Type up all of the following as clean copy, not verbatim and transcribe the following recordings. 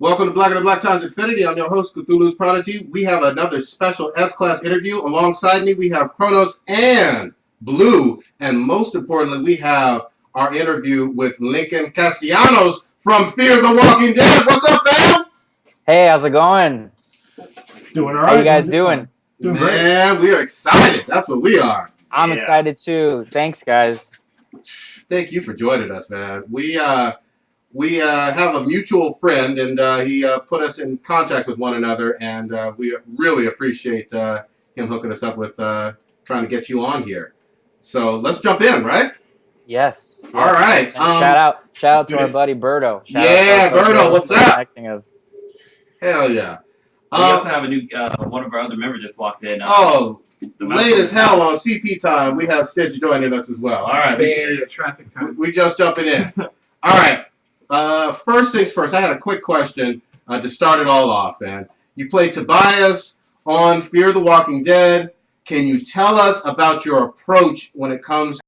Welcome to Black and the Black Times Infinity. I'm your host, Cthulhu's Prodigy. We have another special S-Class interview. Alongside me, we have Kronos and Blue. And most importantly, we have our interview with Lincoln Castellanos from Fear the Walking Dead. What's up, fam? Hey, how's it going? Doing all right. How you guys doing? Doing Man, we are excited. That's what we are. I'm excited too. Thanks, guys. Thank you for joining us, man. We have a mutual friend, and he put us in contact with one another, and we really appreciate him hooking us up with trying to get you on here. So let's jump in, right? Yes. All right. And shout out to our buddy Berto. Berto, what's up? Connecting us. Hell yeah. We also have a new one of our other members just walked in. Late as hell on CP time. We have Stitch joining us as well. All right. Bay Area traffic time. We just jumping in. All right. First things first, I had a quick question to start it all off, man. You played Tobias on Fear the Walking Dead. Can you tell us about your approach when it comes to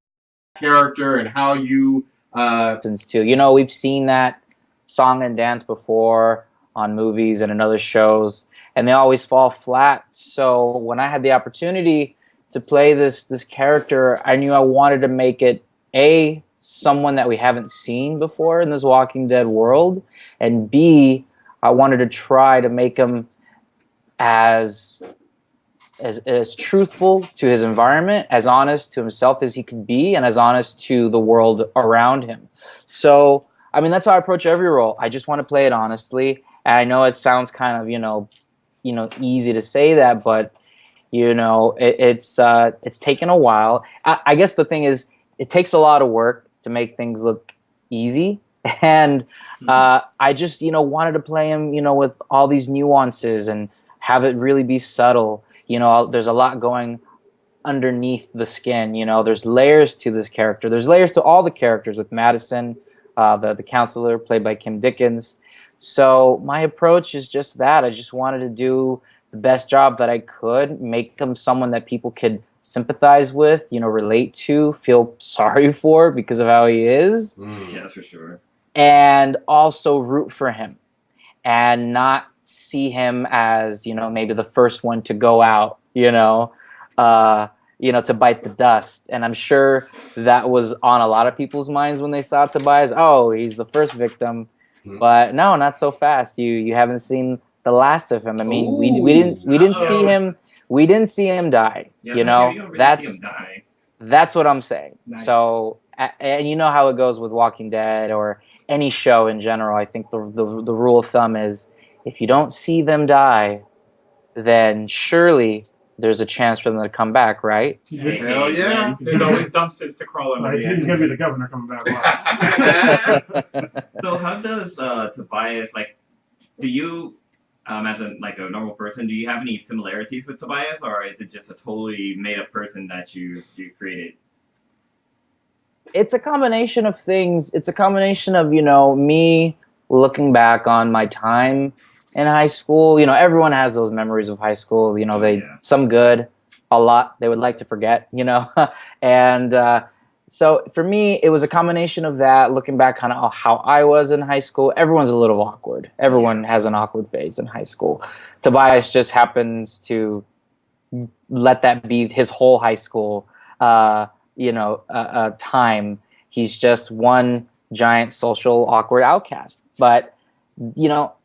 character and how you... We've seen that song and dance before on movies and in other shows, and they always fall flat. So when I had the opportunity to play this character, I knew I wanted to make it someone that we haven't seen before in this Walking Dead world, and B, I wanted to try to make him as truthful to his environment, as honest to himself as he could be, and as honest to the world around him. So, I mean, that's how I approach every role. I just want to play it honestly. And I know it sounds kind of, easy to say that, but it's taken a while. I guess the thing is, it takes a lot of work to make things look easy, and I just wanted to play him with all these nuances and have it really be subtle. There's a lot going underneath the skin. There's layers to this character. There's layers to all the characters with Madison, the counselor played by Kim Dickens. So my approach is just that. I just wanted to do the best job that I could, make him someone that people could sympathize with, relate to, feel sorry for because of how he is. Yeah, that's for sure. And also root for him and not see him as, maybe the first one to go out, to bite the dust. And I'm sure that was on a lot of people's minds when they saw Tobias. Oh, he's the first victim. But no, not so fast. You haven't seen the last of him. I mean, we didn't see him. We didn't see him die. Yeah, that's what I'm saying. Nice. So, and you know how it goes with Walking Dead or any show in general. I think the rule of thumb is if you don't see them die, then surely there's a chance for them to come back, right? Hell yeah. There's always dumpsters to crawl under. He's gonna be the governor coming back. So how does Tobias, do you, as a normal person, do you have any similarities with Tobias, or is it just a totally made up person that you created? It's a combination of things. It's a combination of, me looking back on my time in high school. Everyone has those memories of high school. Some good, a lot they would like to forget, and so for me, it was a combination of that, looking back kind of how I was in high school. Everyone's a little awkward. Everyone has an awkward phase in high school. Tobias just happens to let that be his whole high school, time. He's just one giant social awkward outcast. But,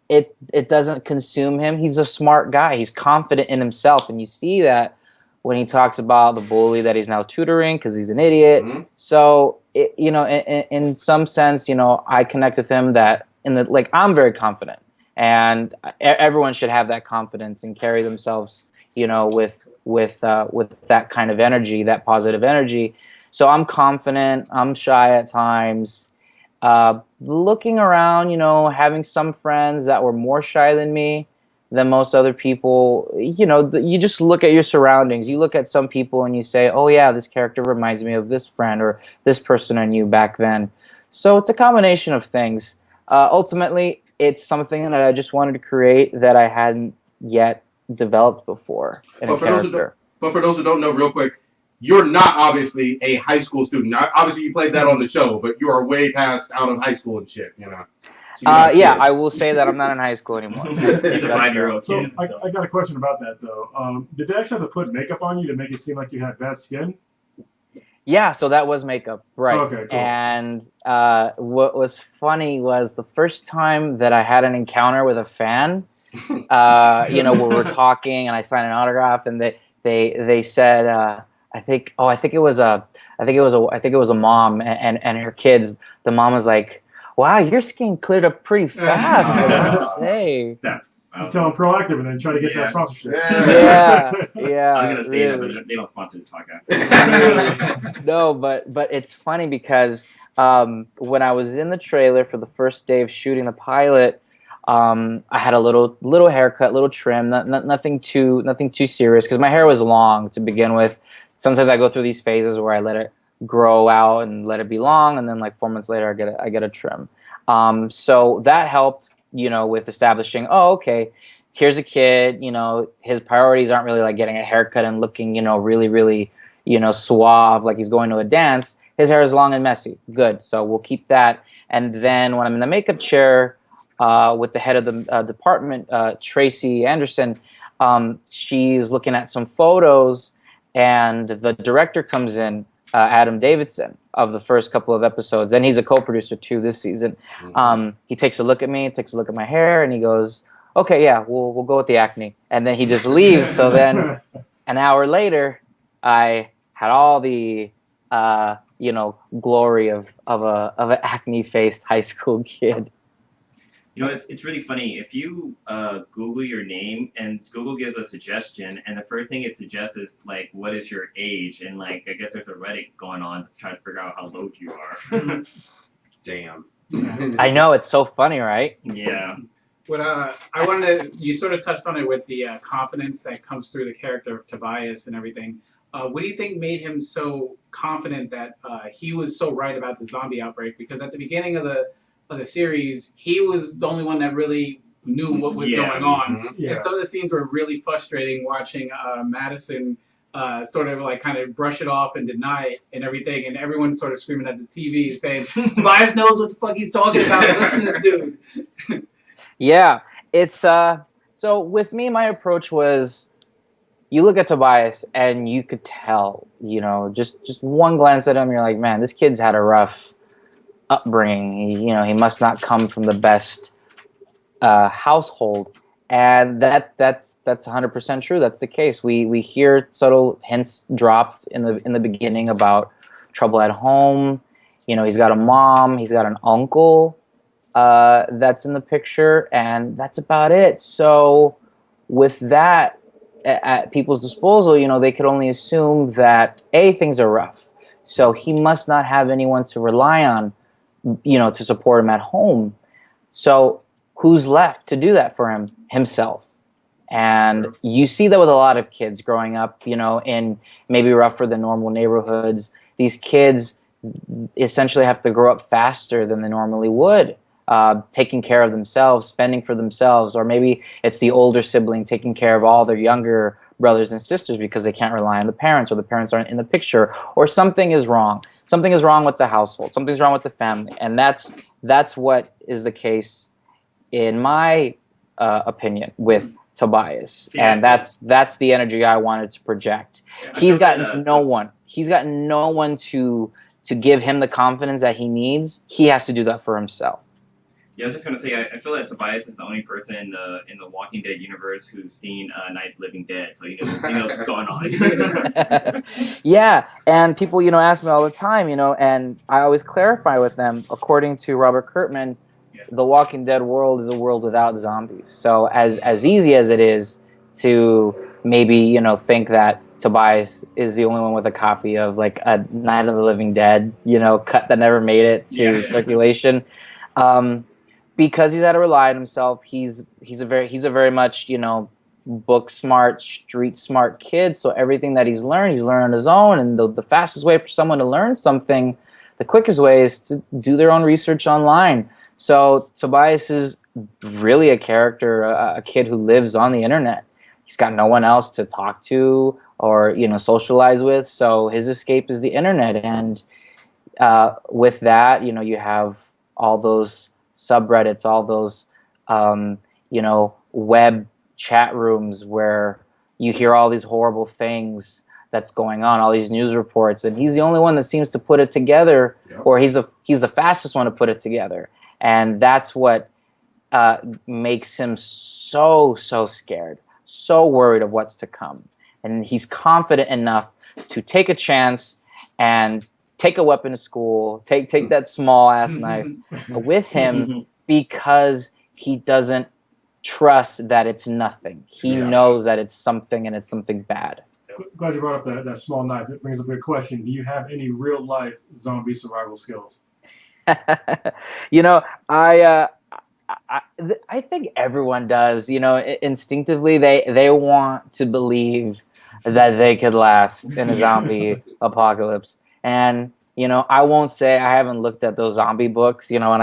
it doesn't consume him. He's a smart guy. He's confident in himself. And you see that when he talks about the bully that he's now tutoring because he's an idiot. Mm-hmm. So, in some sense, I connect with him that I'm very confident, and everyone should have that confidence and carry themselves, with that kind of energy, that positive energy. So I'm confident. I'm shy at times. Looking around, having some friends that were more shy than me, than most other people, you just look at your surroundings. You look at some people and you say, oh yeah, this character reminds me of this friend or this person I knew back then. So it's a combination of things. Ultimately, it's something that I just wanted to create that I hadn't yet developed before in a character. But for those who don't know, real quick, you're not obviously a high school student. Obviously, you played that on the show, but you are way past out of high school and shit, So you're not a Yeah, kid. I will say that I'm not in high school anymore. He's a 5-year-old So kid. So. I got a question about that though. Did they actually have to put makeup on you to make it seem like you had bad skin? Yeah, so that was makeup, right? Okay, cool. And what was funny was the first time that I had an encounter with a fan. Where we're talking and I signed an autograph, and they said, I think it was a mom and her kids. The mom was like, "Wow, your skin cleared up pretty fast, I must say." You tell them proactive and then try to get that sponsorship. Yeah, I was gonna say that, really. but they don't sponsor this podcast. No, but it's funny because when I was in the trailer for the first day of shooting the pilot, I had a little haircut, little trim, nothing too serious because my hair was long to begin with. Sometimes I go through these phases where I let it grow out and let it be long, and then like 4 months later I get a trim. So that helped, with establishing. Oh, okay. Here's a kid. His priorities aren't really like getting a haircut and looking, really, suave like he's going to a dance. His hair is long and messy. Good. So we'll keep that. And then when I'm in the makeup chair with the head of the department, Tracy Anderson, she's looking at some photos, and the director comes in, Adam Davidson, of the first couple of episodes, and he's a co-producer too this season. He takes a look at me, takes a look at my hair, and he goes, "Okay, yeah, we'll go with the acne," and then he just leaves. So then, an hour later, I had all the glory of an acne-faced high school kid. It's really funny. If you Google your name and Google gives a suggestion, and the first thing it suggests is like, what is your age? And like, I guess there's a Reddit going on to try to figure out how old you are. Damn. I know, it's so funny, right? Yeah. What I wanted to, you sort of touched on it with the confidence that comes through the character of Tobias and everything. What do you think made him so confident that he was so right about the zombie outbreak? Because at the beginning of the series, he was the only one that really knew what was going on. Yeah. And some of the scenes were really frustrating watching Madison sort of like kind of brush it off and deny it and everything, and everyone's sort of screaming at the TV saying, Tobias knows what the fuck he's talking about. Listen to this dude. Yeah, it's so with me, my approach was, you look at Tobias and you could tell, just one glance at him, you're like, man, this kid's had a rough upbringing. He must not come from the best household, and that's 100% true. That's the case. We hear subtle hints dropped in the beginning about trouble at home. He's got a mom, he's got an uncle that's in the picture, and that's about it. So with that at people's disposal, they could only assume that things are rough. So he must not have anyone to rely on, to support him at home. So who's left to do that for him? Himself. And you see that with a lot of kids growing up, in maybe rougher than normal neighborhoods. These kids essentially have to grow up faster than they normally would, taking care of themselves, fending for themselves, or maybe it's the older sibling taking care of all their younger brothers and sisters because they can't rely on the parents, or the parents aren't in the picture, or something is wrong. Something is wrong with the household. Something's wrong with the family, and that's what is the case, in my opinion, with Tobias, and that's the energy I wanted to project. He's got no one. He's got no one to give him the confidence that he needs. He has to do that for himself. Yeah, I was just gonna say, I feel that Tobias is the only person in the Walking Dead universe who's seen Night's Living Dead, so he knows what's going on. Yeah, and people ask me all the time, and I always clarify with them. According to Robert Kirkman, the Walking Dead world is a world without zombies. So as easy as it is to maybe think that Tobias is the only one with a copy of like a Night of the Living Dead cut that never made it to circulation. Because he's had to rely on himself. He's a very much book smart, street smart kid. So everything that he's learned on his own. And the fastest way for someone to learn something, the quickest way, is to do their own research online. So Tobias is really a character, a kid who lives on the internet. He's got no one else to talk to or socialize with. So his escape is the internet. And with that, you have all those subreddits, all those you know, web chat rooms where you hear all these horrible things that's going on, all these news reports, and he's the only one that seems to put it together, Yep. or he's the fastest one to put it together, and that's what makes him so scared, so worried of what's to come, and he's confident enough to take a chance and take a weapon to school, take that small ass knife with him because he doesn't trust that it's nothing. He Yeah. knows that it's something, and it's something bad. Glad you brought up that small knife. It brings up a good question. Do you have any real life zombie survival skills? You know, I think everyone does. You know, instinctively they want to believe that they could last in a zombie apocalypse. And you know, I won't say I haven't looked at those zombie books. You know, when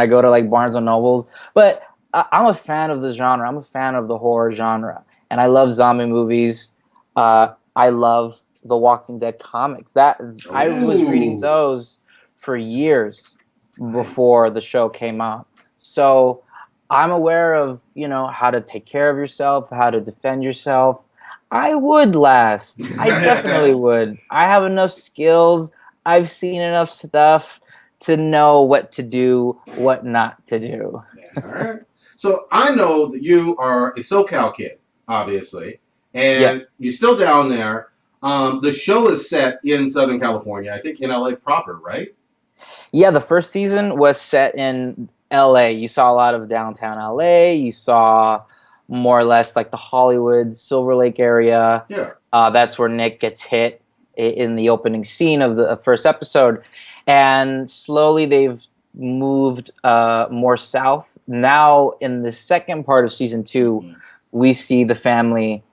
I go to like Barnes and Nobles, but I'm a fan of the genre. I'm a fan of the horror genre, and I love zombie movies. I love the Walking Dead comics. That I was reading those for years before the show came out. So I'm aware of, you know, how to take care of yourself, how to defend yourself. I would last. I definitely would. I have enough skills. I've seen enough stuff to know what to do, what not to do. All right. So I know that you are a SoCal kid, obviously, and Yes. you're still down there. The show is set in Southern California, I think in LA proper, right? Yeah, the first season was set in LA. You saw a lot of downtown LA. You saw more or less like the Hollywood, Silver Lake area. Yeah. That's where Nick gets hit in the opening scene of the first episode. And slowly they've moved more south. Now, in the second part of season 2, we see the family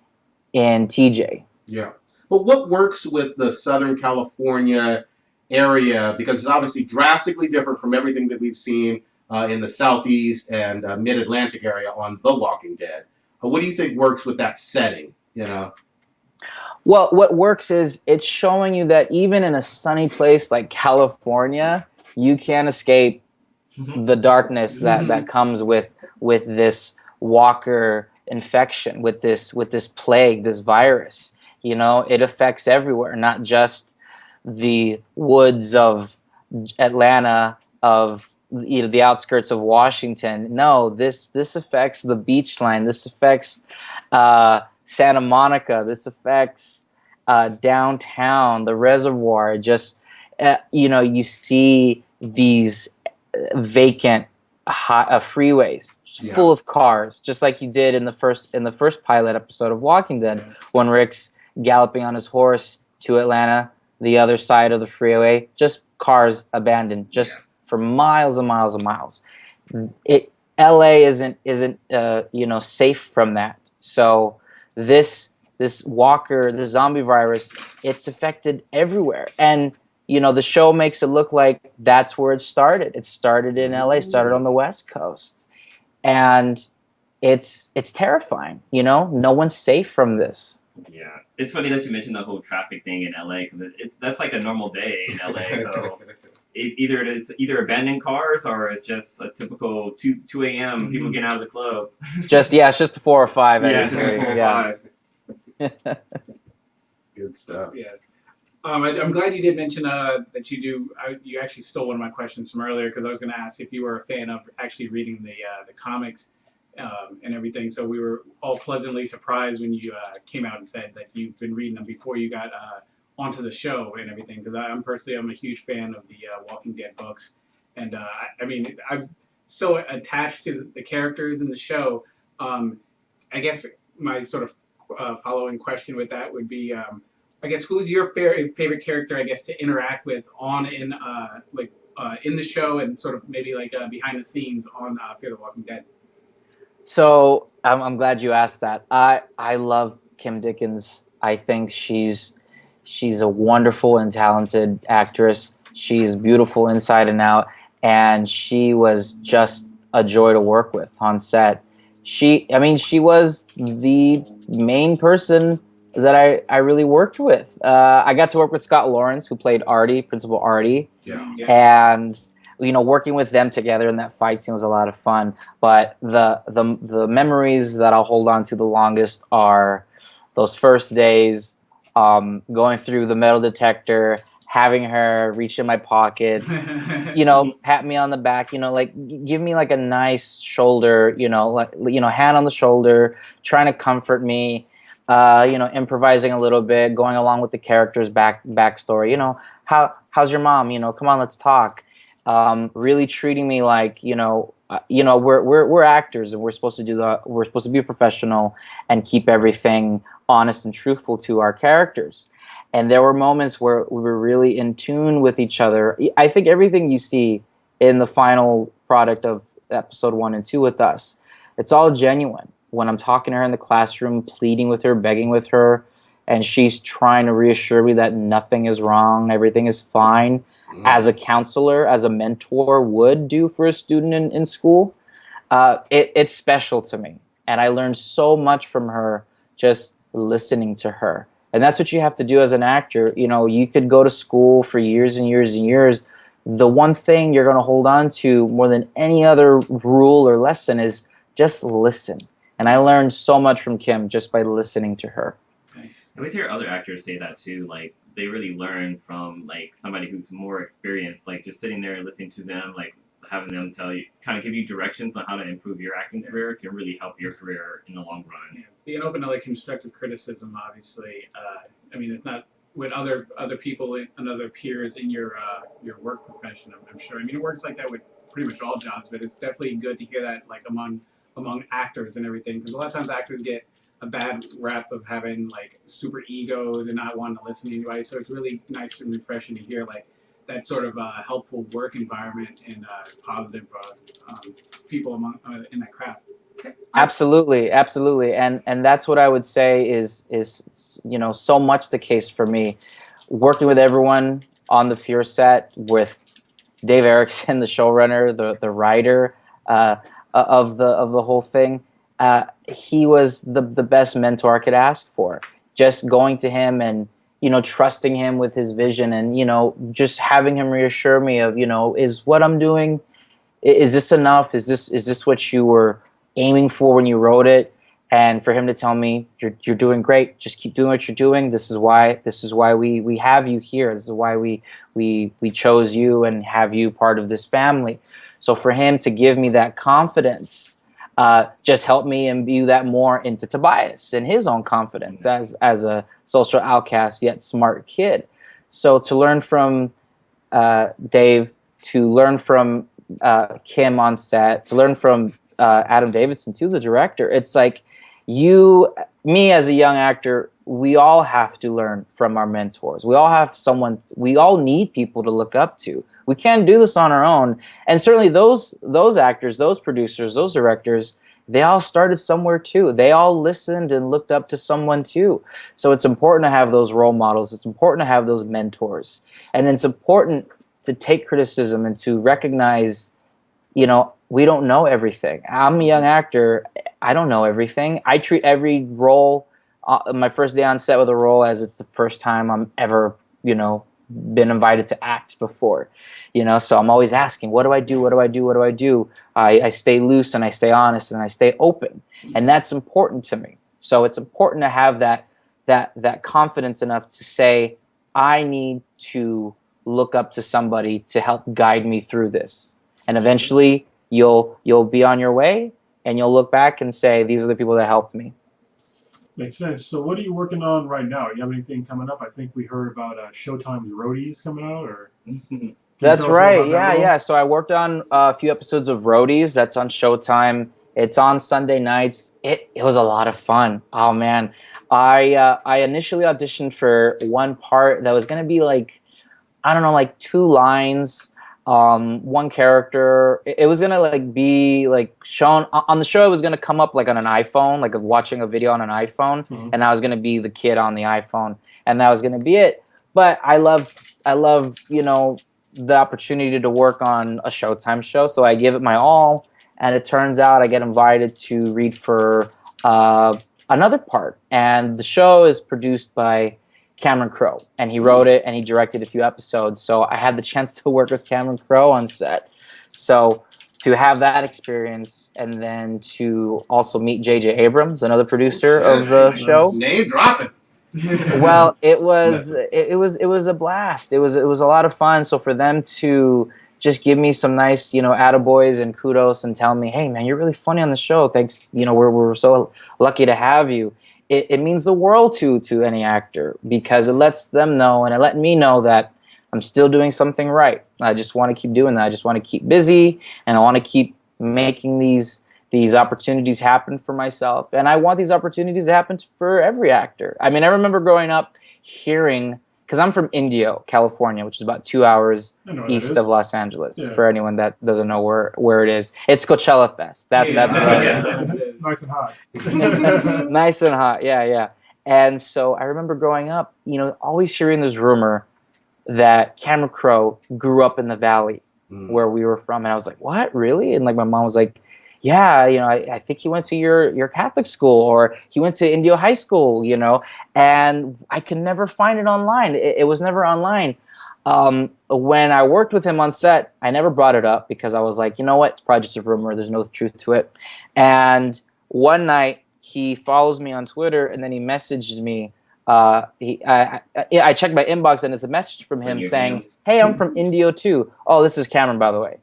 in TJ. Yeah. But what works with the Southern California area, because it's obviously drastically different from everything that we've seen in the Southeast and Mid-Atlantic area on The Walking Dead. What do you think works with that setting, you know? Well, what works is it's showing you that even in a sunny place like California, you can't escape the darkness that comes with this walker infection, with this plague, this virus. You know, it affects everywhere, not just the woods of Atlanta, of the outskirts of Washington. No, this affects the beach line. This affects Santa Monica. This affects downtown, the reservoir. Just you see these vacant freeways full of cars, just like you did in the first pilot episode of Walking Dead, when Rick's galloping on his horse to Atlanta, the other side of the freeway, just cars abandoned, just for miles and miles and miles. LA isn't safe from that. So this walker, this zombie virus, it's affected everywhere. And the show makes it look like that's where it started. It started in LA, started on the West Coast. And it's terrifying, no one's safe from this. Yeah, it's funny that you mentioned the whole traffic thing in LA, because that's like a normal day in LA. So it's either abandoned cars, or it's just a typical 2 a.m. people getting out of the club. It's just a 4 or 5. Yeah, it's just a 4 or 5. Good stuff. Yeah. I'm glad you did mention that you do. You actually stole one of my questions from earlier, because I was going to ask if you were a fan of actually reading the comics and everything. So we were all pleasantly surprised when you came out and said that you've been reading them before you got onto the show and everything. Because I'm a huge fan of the Walking Dead books, and I'm so attached to the characters in the show. I guess my sort of following question with that would be. I guess who's your favorite character, I guess, to interact with in the show, and sort of maybe like behind the scenes on Fear the Walking Dead? So I'm glad you asked that. I love Kim Dickens. I think she's a wonderful and talented actress. She's beautiful inside and out, and she was just a joy to work with on set. She was the main person that I really worked with. I got to work with Scott Lawrence, who played Artie, Principal Artie. Yeah. And working with them together in that fight scene was a lot of fun. But the memories that I'll hold on to the longest are those first days, going through the metal detector, having her reach in my pockets, pat me on the back, like give me like a nice shoulder, hand on the shoulder, trying to comfort me, improvising a little bit, going along with the character's backstory. How's your mom? Come on, let's talk. Really treating me like, we're actors and we're supposed to be professional and keep everything honest and truthful to our characters. And there were moments where we were really in tune with each other. I think everything you see in the final product of episode 1 and 2 with us, it's all genuine. When I'm talking to her in the classroom, pleading with her, begging with her, and she's trying to reassure me that nothing is wrong, everything is fine, as a counselor, as a mentor would do for a student in school, it's special to me. And I learned so much from her just listening to her. And that's what you have to do as an actor. You could go to school for years and years and years. The one thing you're going to hold on to more than any other rule or lesson is just listen. And I learned so much from Kim just by listening to her. And with your other actors say that too, like they really learn from like somebody who's more experienced, like just sitting there and listening to them, like having them tell you, kind of give you directions on how to improve your acting career can really help your career in the long run. Yeah. Being open to like constructive criticism, obviously. I mean, it's not with other people and other peers in your work profession. I'm sure. I mean, it works like that with pretty much all jobs, but it's definitely good to hear that like among actors and everything, because a lot of times actors get a bad rap of having like super egos and not wanting to listen to anybody. So it's really nice and refreshing to hear like that sort of helpful work environment and positive people among in that craft. Absolutely, and that's what I would say is so much the case for me, working with everyone on the Fear set, with Dave Erickson, the showrunner, the writer of the whole thing. He was the best mentor I could ask for. Just going to him and trusting him with his vision, and just having him reassure me of is what I'm doing, is this enough? Is this what you were aiming for when you wrote it? And for him to tell me you're doing great, just keep doing what you're doing. This is why we have you here. This is why we chose you and have you part of this family. So for him to give me that confidence just helped me imbue that more into Tobias and his own confidence as a social outcast yet smart kid. So to learn from Dave, to learn from Kim on set, to learn from Adam Davidson too, the director, it's like me as a young actor, we all have to learn from our mentors. We all need people to look up to. We can't do this on our own. And certainly those actors, those producers, those directors, they all started somewhere too. They all listened and looked up to someone too. So it's important to have those role models. It's important to have those mentors. And it's important to take criticism and to recognize, we don't know everything. I'm a young actor. I don't know everything. I treat every role, my first day on set with a role, as it's the first time I'm ever, been invited to act before. So I'm always asking, what do I do? What do I do? What do I do? I stay loose and I stay honest and I stay open. And that's important to me. So it's important to have that confidence enough to say, I need to look up to somebody to help guide me through this. And eventually you'll be on your way and you'll look back and say, these are the people that helped me. Makes sense. So what are you working on right now? You have anything coming up? I think we heard about Showtime's Roadies coming out, or That's right. Yeah. So I worked on a few episodes of Roadies. That's on Showtime. It's on Sunday nights. It was a lot of fun. Oh man, I initially auditioned for one part that was gonna be like, I don't know, like 2 lines. One character. It was gonna like be like shown on the show. It was gonna come up like on an iPhone, like watching a video on an iPhone, and I was gonna be the kid on the iPhone, and that was gonna be it. But I love the opportunity to work on a Showtime show, so I give it my all, and it turns out I get invited to read for another part, and the show is produced by Cameron Crowe, and he wrote it and he directed a few episodes. So I had the chance to work with Cameron Crowe on set. So to have that experience, and then to also meet J.J. Abrams, another producer of the show. Name dropping. Well, it was a blast. It was a lot of fun. So for them to just give me some nice, attaboys and kudos and tell me, hey man, you're really funny on the show. Thanks. We're so lucky to have you. It means the world to any actor, because it lets them know, and it let me know that I'm still doing something right. I just want to keep doing that. I just want to keep busy, and I want to keep making these opportunities happen for myself. And I want these opportunities to happen for every actor. I mean, I remember growing up hearing, because I'm from Indio, California, which is about 2 hours east of Los Angeles. Yeah. For anyone that doesn't know where it is, it's Coachella Fest. That's where it is. Nice and hot. Nice and hot. Yeah. And so I remember growing up, always hearing this rumor that Cameron Crowe grew up in the Valley where we were from, and I was like, "What, really?" And like my mom was like, "Yeah, I think he went to your Catholic school, or he went to Indio High School, And I could never find it online. It was never online. When I worked with him on set, I never brought it up because I was like, you know what? It's probably just a rumor. There's no truth to it. And one night he follows me on Twitter, and then he messaged me. I checked my inbox, and it's a message from him saying, "Hey, I'm from Indio too. Oh, this is Cameron, by the way."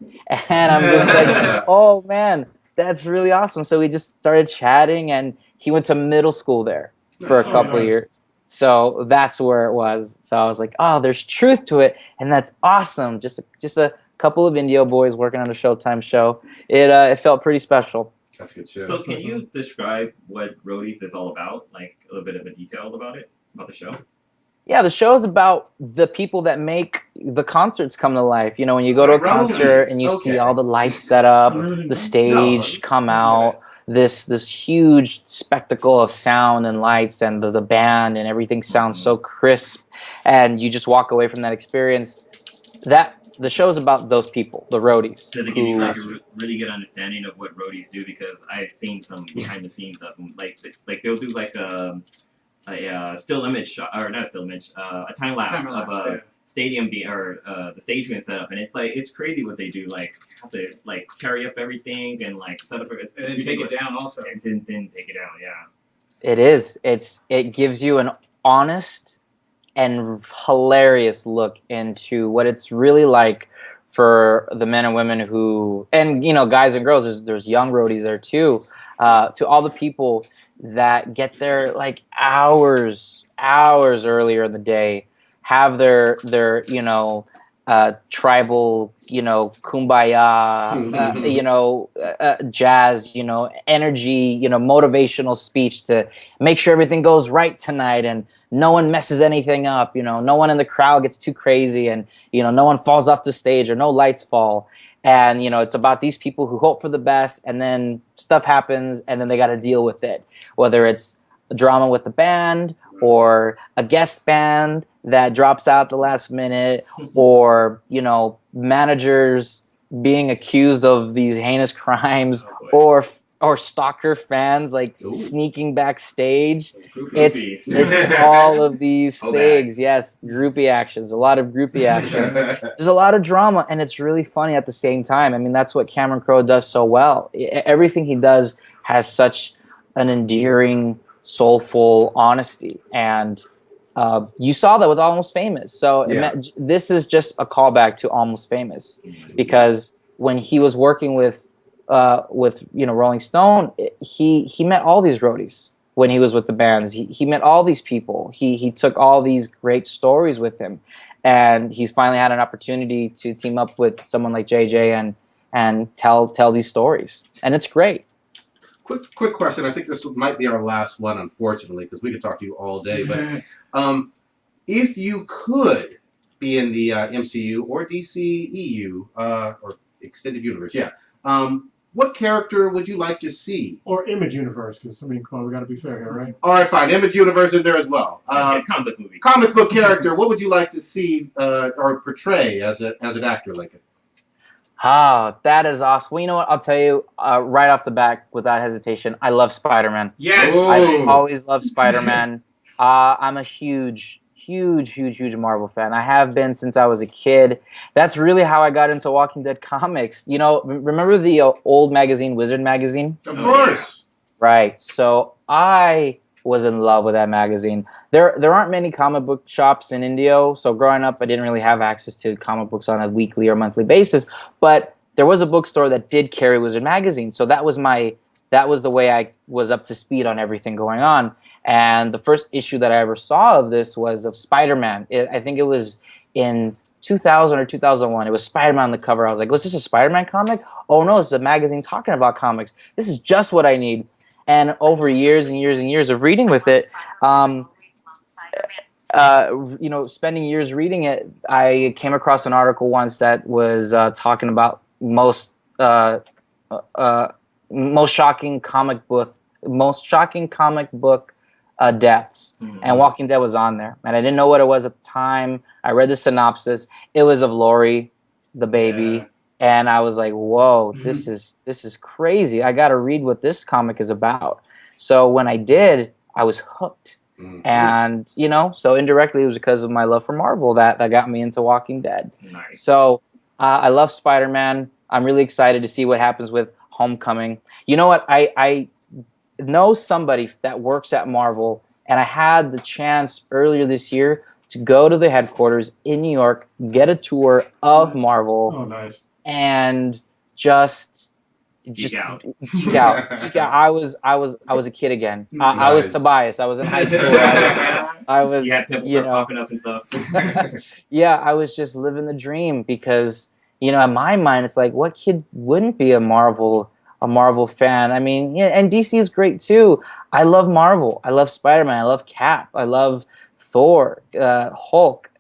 And I'm just like, "Oh man, that's really awesome." So we just started chatting, and he went to middle school there for a couple of years. So that's where it was. So I was like, "Oh, there's truth to it, and that's awesome." Just a couple of Indio boys working on a Showtime show. It felt pretty special. That's good shit. So can you describe what Roadies is all about? Like a little bit of a detail about the show? Yeah, the show is about the people that make the concerts come to life. When you go to a concert and you see all the lights set up, the stage come out, this huge spectacle of sound and lights, and the band, and everything sounds so crisp, and you just walk away from that experience. The show is about those people, the roadies. Does it give you like a really good understanding of what roadies do? Because I've seen some behind the scenes of them. Like they'll do like a still image shot, or not a still image, a time lapse of a stadium the stage being set up, and it's crazy what they do. Like have to like carry up everything and like set up and then take it down also. And then take it down. Yeah. It is. It gives you an honest and hilarious look into what it's really like for the men and women who, and guys and girls. There's young roadies there too. To all the people that get there like hours earlier in the day, have their tribal kumbaya jazz energy motivational speech to make sure everything goes right tonight, and no one messes anything up, no one in the crowd gets too crazy, and no one falls off the stage, or no lights fall. And it's about these people who hope for the best, and then stuff happens, and then they got to deal with it, whether it's a drama with the band, or a guest band that drops out at the last minute, or managers being accused of these heinous crimes, or stalker fans sneaking backstage. It's all of these things. Yes, groupie actions, a lot of groupie action. There's a lot of drama, and it's really funny at the same time. I mean, that's what Cameron Crowe does so well. Everything he does has such an endearing, soulful honesty, and you saw that with Almost Famous. So this is just a callback to Almost Famous, because when he was working with Rolling Stone, he met all these roadies when he was with the bands. He met all these people. He took all these great stories with him, and he's finally had an opportunity to team up with someone like JJ and tell these stories, and it's great. Quick question. I think this might be our last one, unfortunately, because we could talk to you all day. But if you could be in the MCU or DCEU or Extended Universe, what character would you like to see? Or Image Universe, because come on, we got to be fair here, right? All right, fine. Image Universe in there as well. Comic book movie. Comic book character. What would you like to see or portray as an actor, Lincoln? That is awesome. Well, you know what? I'll tell you right off the bat, without hesitation, I love Spider-Man. Yes! I've always loved Spider-Man. I'm a huge huge Marvel fan. I have been since I was a kid. That's really how I got into Walking Dead comics. You know, remember the old magazine, Wizard magazine? Of Oh, course. Right. So I was in love with that magazine. There aren't many comic book shops in Indio, so growing up I didn't really have access to comic books on a weekly or monthly basis, but there was a bookstore that did carry Wizard magazine. So that was the way I was up to speed on everything going on. And the first issue that I ever saw of this was of Spider-Man. I think it was in 2000 or 2001. It was Spider-Man on the cover. I was like, was this a Spider-Man comic? Oh no, it's a magazine talking about comics. This is just what I need. And over years and years and years of reading with it, you know, spending years reading it, I came across an article once that was talking about most shocking comic book deaths, and Walking Dead was on there. And I didn't know what it was at the time. I read the synopsis. It was of Lori, the baby. And I was like, whoa, this is crazy. I got to read what this comic is about. So when I did, I was hooked. And, you know, so indirectly it was because of my love for Marvel that got me into Walking Dead. Nice. So I love Spider-Man. I'm really excited to see what happens with Homecoming. You know what? I know somebody that works at Marvel, and I had the chance earlier this year to go to the headquarters in New York, get a tour of Marvel. Oh, nice. And just Geek out. geek out. I was a kid again. I was Nice. Tobias. I was in high school. I was You had people you start know, popping up and stuff. yeah, I was just living the dream because, you know, in my mind, it's like, what kid wouldn't be a Marvel fan? I mean, yeah, and DC is great too. I love Marvel. I love Spider-Man. I love Cap. I love Thor, Hulk,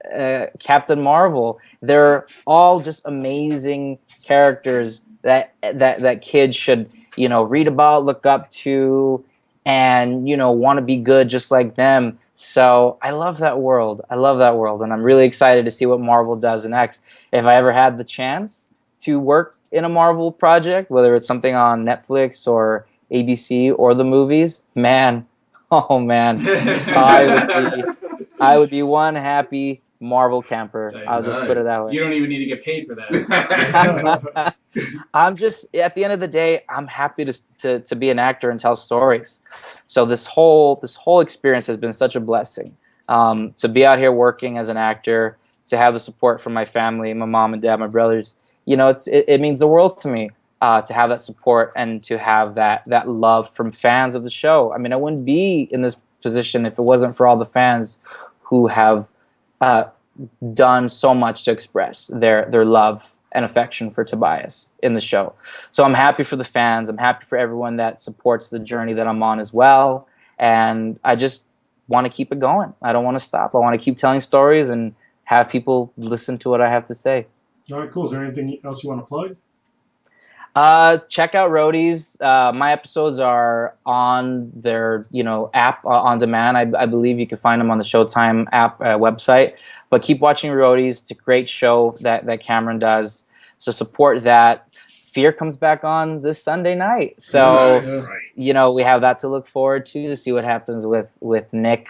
Captain Marvel. They're all just amazing characters that kids should, you know, read about, look up to, and, you know, want to be good just like them. So I love that world. And I'm really excited to see what Marvel does next. If I ever had the chance to work in a Marvel project, whether it's something on Netflix or ABC or the movies, man, oh man, I would be one happy Marvel camper. I'll just put it that way. You don't even need to get paid for that. I'm just, at the end of the day, I'm happy to be an actor and tell stories. So this whole experience has been such a blessing. To be out here working as an actor, to have the support from my family, my mom and dad, my brothers, you know, it means the world to me to have that support and to have that love from fans of the show. I mean, I wouldn't be in this position if it wasn't for all the fans who have done so much to express their love and affection for Tobias in the show. So I'm happy for the fans. I'm happy for everyone that supports the journey that I'm on as well. And I just want to keep it going. I don't want to stop. I want to keep telling stories and have people listen to what I have to say. All right, cool. Is there anything else you want to plug? Check out Roadies. My episodes are on their, you know, app on demand. I believe you can find them on the Showtime app website. But keep watching Roadies. It's a great show that Cameron does. So support that. Fear comes back on this Sunday night. So, you know, we have that to look forward to see what happens with Nick,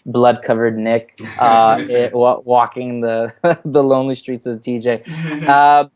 blood-covered Nick, walking the lonely streets of TJ.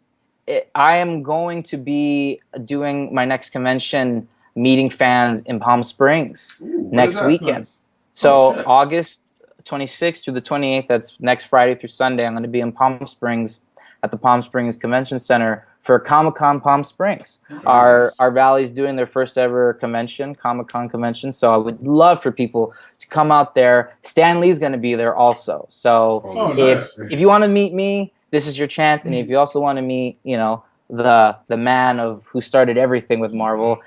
I am going to be doing my next convention, meeting fans in Palm Springs next weekend. Nice. So August 26th through the 28th, that's next Friday through Sunday, I'm going to be in Palm Springs at the Palm Springs Convention Center for Comic-Con Palm Springs. Our Valley's doing their first ever convention, Comic-Con convention, so I would love for people to come out there. Stan Lee's going to be there also. So if you want to meet me, this is your chance. And if you also want to meet, you know, the man of who started everything with Marvel,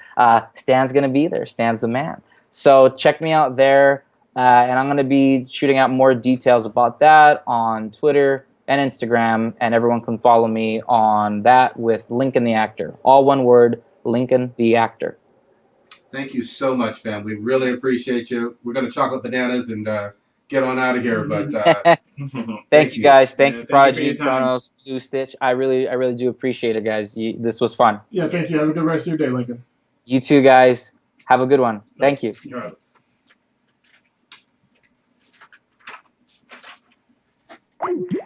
Stan's going to be there. Stan's the man. So check me out there. And I'm going to be shooting out more details about that on Twitter and Instagram. And everyone can follow me on that with Lincoln the Actor. All one word, Lincoln the Actor. Thank you so much, fam. We really appreciate you. We're going to chocolate bananas and get on out of here. But thank you guys. Thank you, for Prodigy, your time. Kronos, Blue Stitch. I really do appreciate it, guys. This was fun. Yeah, thank you. Have a good rest of your day, Lincoln. You too, guys. Have a good one. Thank you. All right. one.